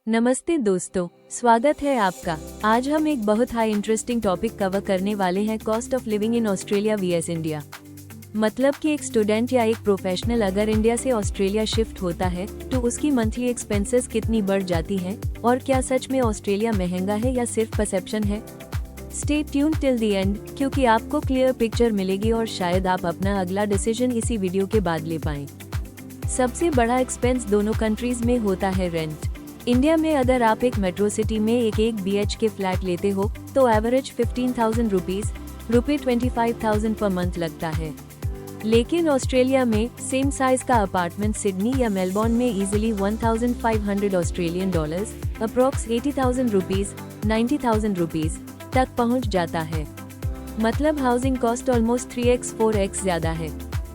नमस्ते दोस्तों, स्वागत है आपका। आज हम एक बहुत हाई इंटरेस्टिंग टॉपिक कवर करने वाले हैं, cost of living in Australia V S India. मतलब कि एक स्टूडेंट या एक प्रोफेशनल अगर इंडिया से ऑस्ट्रेलिया शिफ्ट होता है तो उसकी मंथली एक्सपेंसेस कितनी बढ़ जाती हैं और क्या सच में ऑस्ट्रेलिया महंगा है या सिर्फ परसेप्शन है। Stay tuned till the end, क्योंकि आपको क्लियर पिक्चर मिलेगी और शायद आप अपना अगला डिसीजन इसी वीडियो के बाद ले पाएं। सबसे बड़ा एक्सपेंस दोनों कंट्रीज में होता है रेंट। इंडिया में अगर आप एक मेट्रो सिटी में एक BHK फ्लैट लेते हो तो एवरेज 15,000 रुपीज रुपये 25,000 पर मंथ लगता है। लेकिन ऑस्ट्रेलिया में सेम साइज का अपार्टमेंट सिडनी या मेलबोर्न में easily 1,500 Australian dollars approx 80,000 rupees 90,000 rupees तक पहुंच जाता है। मतलब housing cost almost 3x 4x ज्यादा है।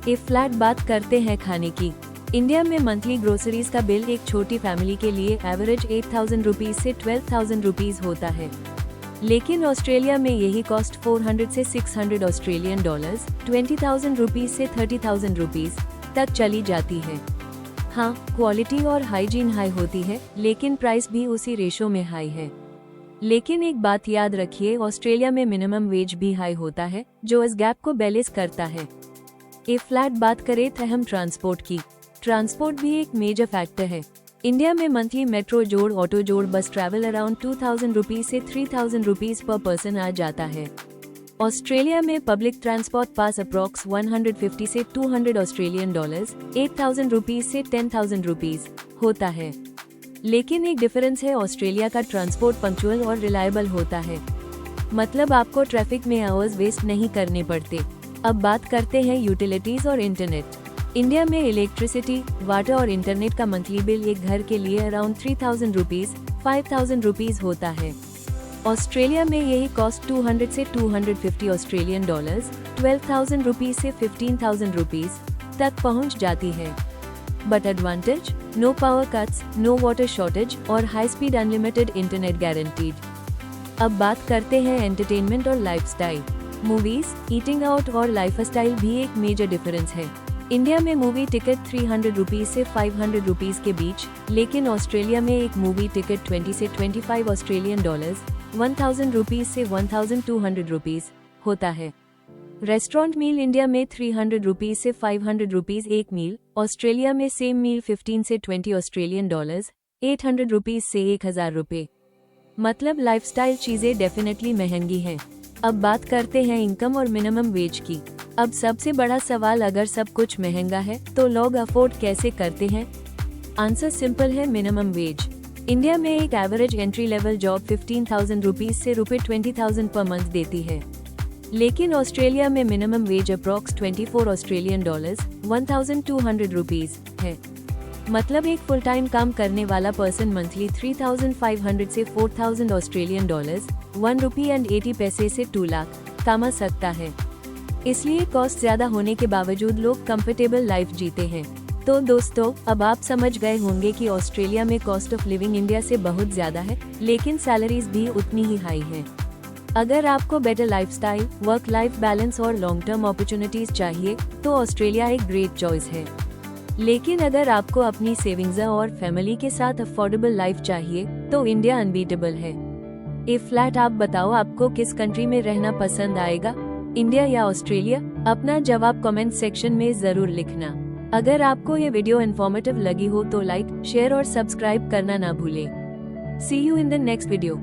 एक फ्लैट बात करते हैं खाने की। इंडिया में मंथली ग्रोसरीज का बिल एक छोटी फैमिली के लिए एवरेज 8,000 रुपीज से 12,000 रुपीज होता है। लेकिन ऑस्ट्रेलिया में यही कॉस्ट 400 से 600 ऑस्ट्रेलियन डॉलर्स 20,000 रुपीज से 30,000 रुपीज तक चली जाती है। हाँ, क्वालिटी और हाइजीन हाई होती है, लेकिन प्राइस भी उसी रेशो में हाई है। लेकिन एक बात याद रखिए, ऑस्ट्रेलिया में मिनिमम वेज भी हाई होता है, जो इस गैप को बैलेंस करता है। एक फ्लैट बात करें तो हम ट्रांसपोर्ट की। ट्रांसपोर्ट भी एक मेजर फैक्टर है। इंडिया में मंथली मेट्रो जोड़ ऑटो जोड़ बस ट्रैवल अराउंड 2,000 रुपीज से 3,000 रुपीज पर पर्सन आ जाता है। ऑस्ट्रेलिया में पब्लिक ट्रांसपोर्ट पास अप्रॉक्स 150 से 200 ऑस्ट्रेलियन डॉलर्स 8,000 रुपीज से 10,000 रुपीज होता है। लेकिन एक डिफरेंस है, ऑस्ट्रेलिया का ट्रांसपोर्ट पंक्चुअल और रिलायबल होता है। मतलब आपको ट्रैफिक में आवर्स वेस्ट नहीं करने पड़ते। अब बात करते हैं यूटिलिटीज और इंटरनेट। इंडिया में इलेक्ट्रिसिटी, वाटर और इंटरनेट का मंथली बिल एक घर के लिए अराउंड 3,000 रुपीज 5,000 रुपीज होता है। ऑस्ट्रेलिया में यही कॉस्ट 200 से 250 ऑस्ट्रेलियन डॉलर्स 12,000 रुपीज से 15,000 रुपीज तक पहुंच जाती है। But advantage, no power cuts, no water shortage और high speed unlimited internet guaranteed. अब बात करते हैं एंटरटेनमेंट और लाइफस्टाइल। मूवीज, ईटिंग आउट और लाइफस्टाइल भी एक मेजर डिफरेंस है। इंडिया में मूवी टिकट 300 रुपीज से 500 रुपीज के बीच, लेकिन ऑस्ट्रेलिया में एक मूवी टिकट 20 से 25 ऑस्ट्रेलियन डॉलर्स 1,000 रुपीज से 1,200 रुपीज होता है। रेस्टोरेंट मील इंडिया में 300 रुपीज से 500 रुपीज एक मील, ऑस्ट्रेलिया में सेम मील 15 से 20 ऑस्ट्रेलियन डॉलर्स 800 रुपीज से 1,000 रुपए। मतलब लाइफस्टाइल चीजें डेफिनेटली महंगी हैं। अब बात करते हैं इनकम और मिनिमम वेज की। अब सबसे बड़ा सवाल, अगर सब कुछ महंगा है तो लोग अफोर्ड कैसे करते हैं? आंसर सिंपल है, मिनिमम वेज। इंडिया में एक average entry level job 15,000 rupees से रुपये 20,000 पर मंथ देती है। लेकिन ऑस्ट्रेलिया में minimum wage approx 24 Australian dollars 1,200 rupees है। मतलब एक फुल टाइम काम करने वाला पर्सन मंथली 3,500 से 4,000 ऑस्ट्रेलियन डॉलर्स 1 रुपी एंड 80 पैसे से 2 लाख कमा सकता है। इसलिए कॉस्ट ज्यादा होने के बावजूद लोग कंफर्टेबल लाइफ जीते हैं। तो दोस्तों, अब आप समझ गए होंगे कि ऑस्ट्रेलिया में कॉस्ट ऑफ लिविंग इंडिया से बहुत ज्यादा है, लेकिन सैलरीज भी उतनी ही हाई है। अगर आपको better lifestyle, work life balance और लॉन्ग टर्म अपॉर्चुनिटीज चाहिए तो ऑस्ट्रेलिया एक ग्रेट चॉइस है। लेकिन अगर आपको अपनी सेविंग्स और फैमिली के साथ अफोर्डेबल लाइफ चाहिए तो इंडिया अनबीटेबल है। ए फ्लैट आप बताओ, आपको किस कंट्री में रहना पसंद आएगा, इंडिया या ऑस्ट्रेलिया? अपना जवाब कमेंट सेक्शन में जरूर लिखना। अगर आपको ये वीडियो इन्फॉर्मेटिव लगी हो तो लाइक, शेयर और सब्सक्राइब करना ना भूलें। See you in the next video.